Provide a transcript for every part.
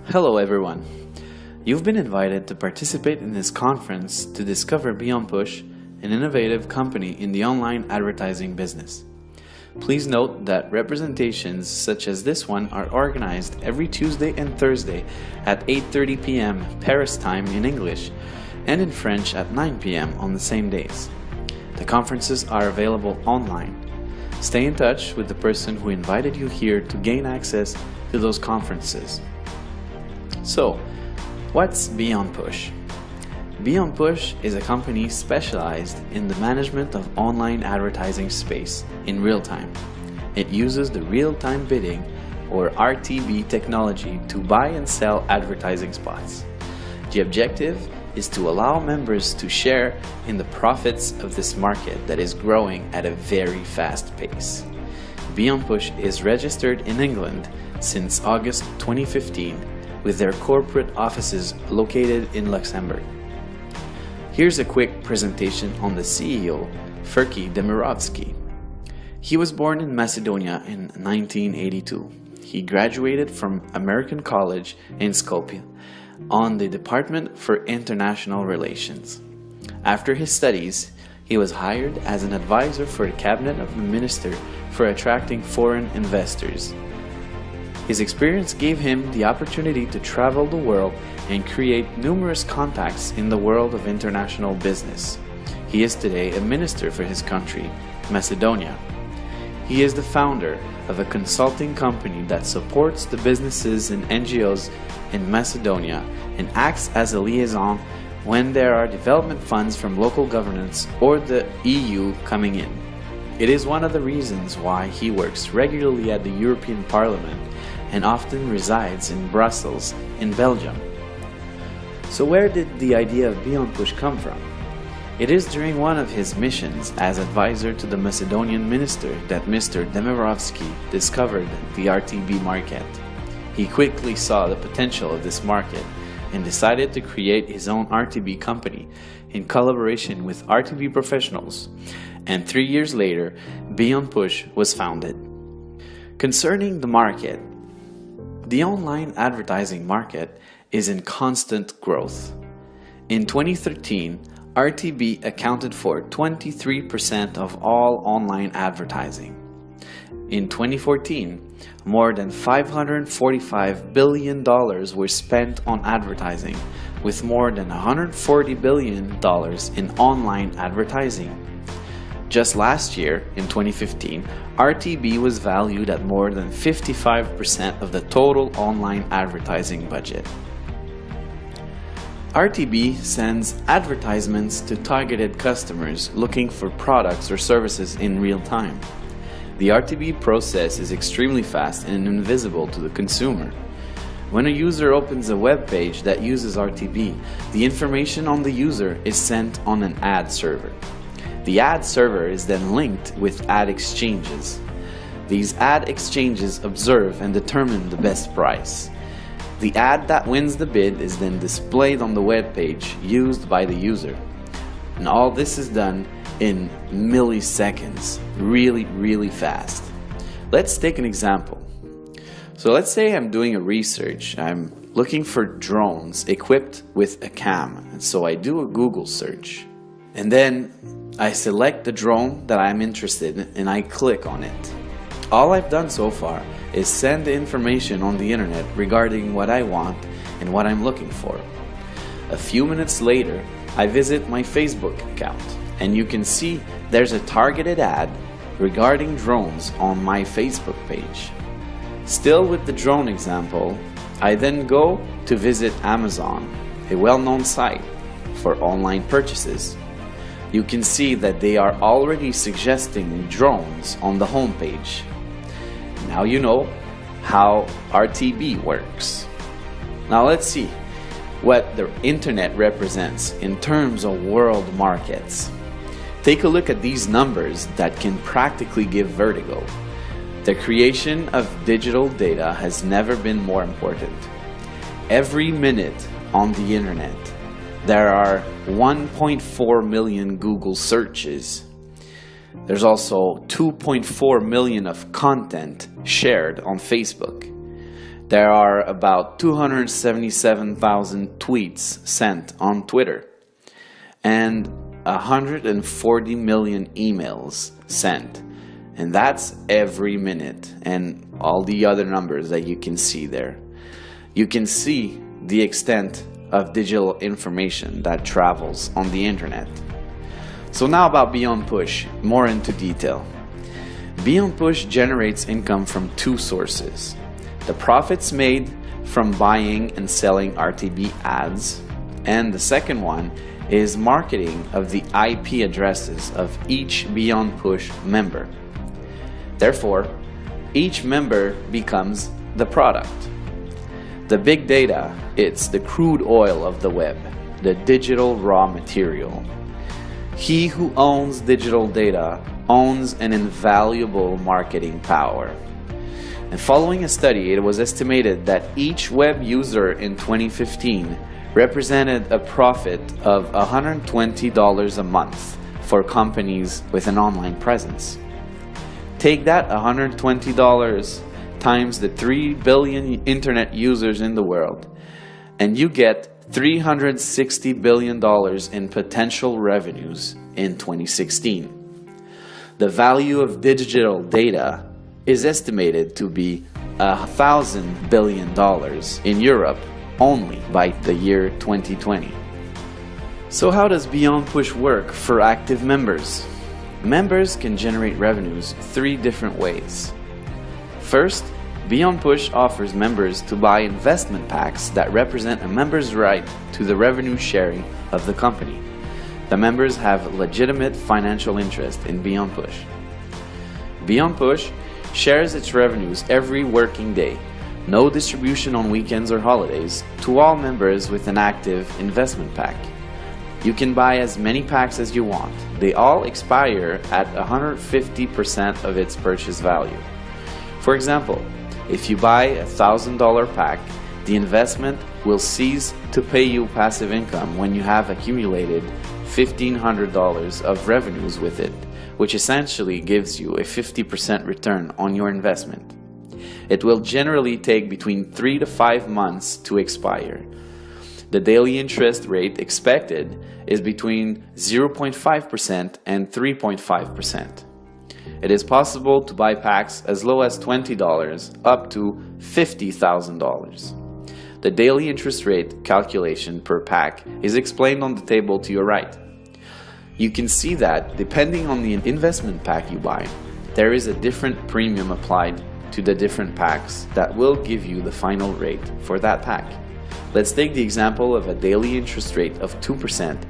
Hello everyone. You've been invited to participate in this conference to discover Beonpush, an innovative company in the online advertising business. Please note that representations such as this one are organized every Tuesday and Thursday at 8:30 p.m. Paris time in English and in French at 9 p.m. on the same days. The conferences are available online. Stay in touch with the person who invited you here to gain access to those conferences. So, what's Beonpush? Beonpush is a company specialized in the management of online advertising space in real time. It uses the real-time bidding or RTB technology to buy and sell advertising spots. The objective is to allow members to share in the profits of this market that is growing at a very fast pace. Beonpush is registered in England since August 2015 with their corporate offices located in Luxembourg. Here's a quick presentation on the CEO, Ferki Demirovski. He was born in Macedonia in 1982. He graduated from American College in Skopje on the Department for International Relations. After his studies, he was hired as an advisor for the Cabinet of the Minister for attracting foreign investors. His experience gave him the opportunity to travel the world and create numerous contacts in the world of international business. He is today a minister for his country, Macedonia. He is the founder of a consulting company that supports the businesses and NGOs in Macedonia and acts as a liaison when there are development funds from local governments or the EU coming in. It is one of the reasons why he works regularly at the European Parliament and often resides in Brussels, in Belgium. So where did the idea of Beonpush come from? It is during one of his missions as advisor to the Macedonian minister that Mr. Demirovski discovered the RTB market. He quickly saw the potential of this market and decided to create his own RTB company in collaboration with RTB professionals. And 3 years later, Beonpush was founded. Concerning the market, the online advertising market is in constant growth. In 2013, RTB accounted for 23% of all online advertising. In 2014, more than $545 billion were spent on advertising, with more than $140 billion in online advertising. Just last year, in 2015, RTB was valued at more than 55% of the total online advertising budget. RTB sends advertisements to targeted customers looking for products or services in real time. The RTB process is extremely fast and invisible to the consumer. When a user opens a web page that uses RTB, the information on the user is sent on an ad server. The ad server is then linked with ad exchanges. These ad exchanges observe and determine the best price. The ad that wins the bid is then displayed on the web page used by the user. And all this is done in milliseconds, really fast. Let's take an example. So let's say I'm doing a research. I'm looking for drones equipped with a cam. And so I do a Google search. And then I select the drone that I'm interested in and I click on it. All I've done so far is send the information on the internet regarding what I want and what I'm looking for. A few minutes later, I visit my Facebook account and you can see there's a targeted ad regarding drones on my Facebook page. Still with the drone example, I then go to visit Amazon, a well-known site for online purchases. You can see that they are already suggesting drones on the homepage. Now you know how RTB works. Now let's see what the internet represents in terms of world markets. Take a look at these numbers that can practically give vertigo. The creation of digital data has never been more important. Every minute on the internet, there are 1.4 million Google searches. There's also 2.4 million of content shared on Facebook. There are about 277,000 tweets sent on Twitter and 140 million emails sent. And that's every minute, and all the other numbers that you can see there. You can see the extent of digital information that travels on the internet. So now about Beonpush, more into detail. Beonpush generates income from two sources: the profits made from buying and selling RTB ads, and the second one is marketing of the IP addresses of each Beonpush member. Therefore, each member becomes the product. The big data, it's the crude oil of the web, the digital raw material. He who owns digital data owns an invaluable marketing power. And following a study, it was estimated that each web user in 2015 represented a profit of $120 a month for companies with an online presence. Take that $120 times the 3 billion internet users in the world, and you get $360 billion in potential revenues in 2016. The value of digital data is estimated to be $1,000 billion in Europe only by the year 2020. So how does Beonpush work for active members? Members can generate revenues 3 different ways. First, Beonpush offers members to buy investment packs that represent a member's right to the revenue sharing of the company. The members have legitimate financial interest in Beonpush. Beonpush shares its revenues every working day, no distribution on weekends or holidays, to all members with an active investment pack. You can buy as many packs as you want. They all expire at 150% of its purchase value. For example, if you buy a $1,000 pack, the investment will cease to pay you passive income when you have accumulated $1,500 of revenues with it, which essentially gives you a 50% return on your investment. It will generally take between 3 to 5 months to expire. The daily interest rate expected is between 0.5% and 3.5%. It is possible to buy packs as low as $20 up to $50,000. The daily interest rate calculation per pack is explained on the table to your right. You can see that depending on the investment pack you buy, there is a different premium applied to the different packs that will give you the final rate for that pack. Let's take the example of a daily interest rate of 2%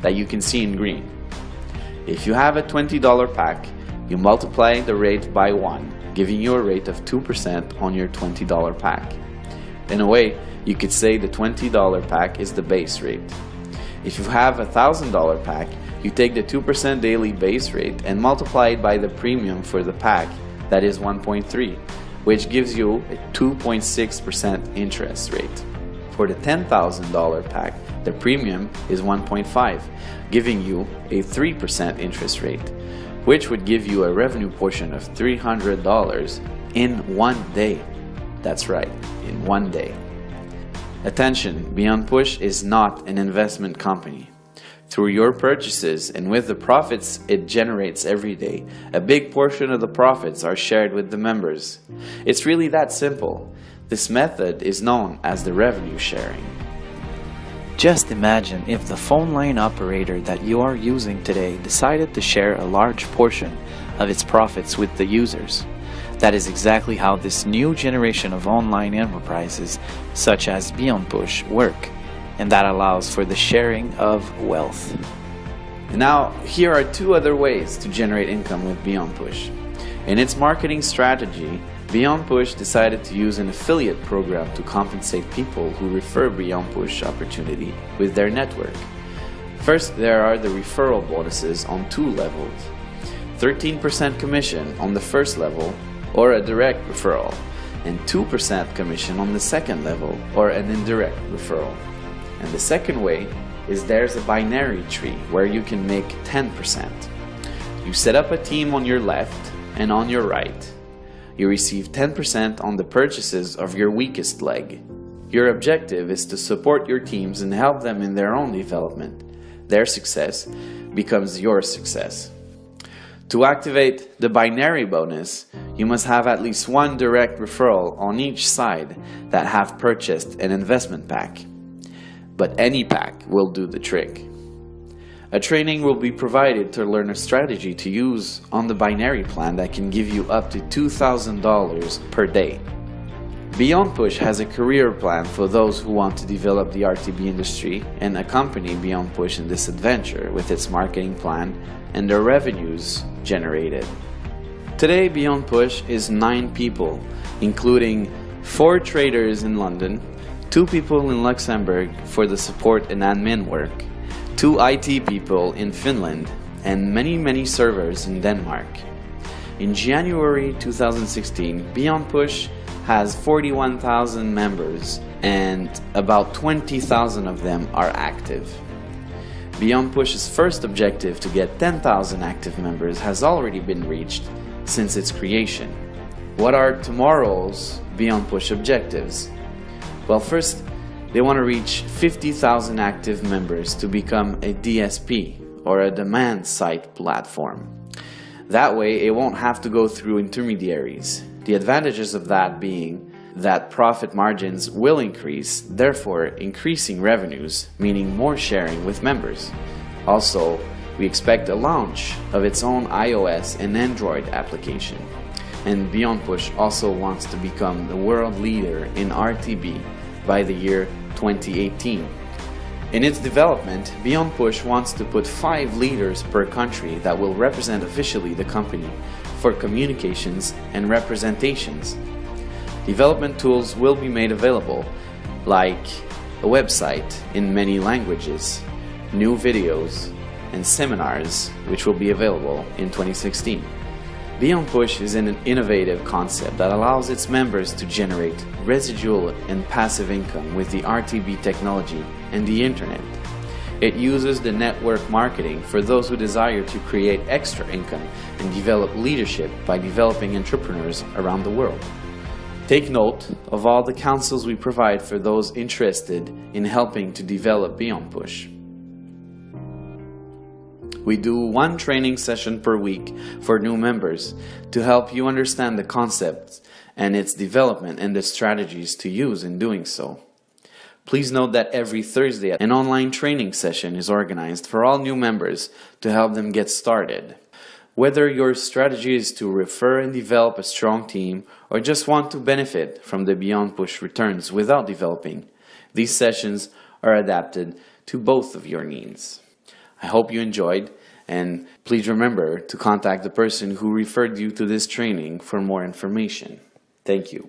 that you can see in green. If you have a $20 pack, you multiply the rate by 1, giving you a rate of 2% on your $20 pack. In a way, you could say the $20 pack is the base rate. If you have a $1,000 pack, you take the 2% daily base rate and multiply it by the premium for the pack, that is 1.3, which gives you a 2.6% interest rate. For the $10,000 pack, the premium is 1.5, giving you a 3% interest rate, which would give you a revenue portion of $300 in 1 day. That's right, in 1 day. Attention, Beonpush is not an investment company. Through your purchases and with the profits it generates every day, a big portion of the profits are shared with the members. It's really that simple. This method is known as the revenue sharing. Just imagine if the phone line operator that you are using today decided to share a large portion of its profits with the users. That is exactly how this new generation of online enterprises, such as Beonpush, work, and that allows for the sharing of wealth. Now, here are 2 other ways to generate income with Beonpush. In its marketing strategy, Beonpush decided to use an affiliate program to compensate people who refer Beonpush opportunity with their network. First, there are the referral bonuses on 2 levels. 13% commission on the first level, or a direct referral, and 2% commission on the second level, or an indirect referral. And the second way is there's a binary tree where you can make 10%. You set up a team on your left and on your right. you receive 10% on the purchases of your weakest leg. Your objective is to support your teams and help them in their own development. Their success becomes your success. To activate the binary bonus, you must have at least one direct referral on each side that have purchased an investment pack. But any pack will do the trick. A training will be provided to learn a strategy to use on the binary plan that can give you up to $2,000 per day. Beonpush has a career plan for those who want to develop the RTB industry and accompany Beonpush in this adventure with its marketing plan and the revenues generated. Today, Beonpush is 9 people, including 4 traders in London, 2 people in Luxembourg for the support and admin work, 2 IT people in Finland, and many servers in Denmark. In January 2016, Beonpush has 41,000 members and about 20,000 of them are active. Beonpush's first objective to get 10,000 active members has already been reached since its creation. What are tomorrow's Beonpush objectives? Well, first, they want to reach 50,000 active members to become a DSP, or a demand side platform. That way, it won't have to go through intermediaries. The advantages of that being that profit margins will increase, therefore increasing revenues, meaning more sharing with members. Also, we expect a launch of its own iOS and Android application. And Beonpush also wants to become the world leader in RTB by the year 2018. In its development, Beonpush wants to put 5 leaders per country that will represent officially the company for communications and representations. Development tools will be made available, like a website in many languages, new videos, and seminars, which will be available in 2016. Beonpush is an innovative concept that allows its members to generate residual and passive income with the RTB technology and the internet. It uses the network marketing for those who desire to create extra income and develop leadership by developing entrepreneurs around the world. Take note of all the counsels we provide for those interested in helping to develop Beonpush. We do 1 training session per week for new members to help you understand the concepts and its development and the strategies to use in doing so. Please note that every Thursday an online training session is organized for all new members to help them get started. Whether your strategy is to refer and develop a strong team or just want to benefit from the Beonpush returns without developing, these sessions are adapted to both of your needs. I hope you enjoyed, and please remember to contact the person who referred you to this training for more information. Thank you.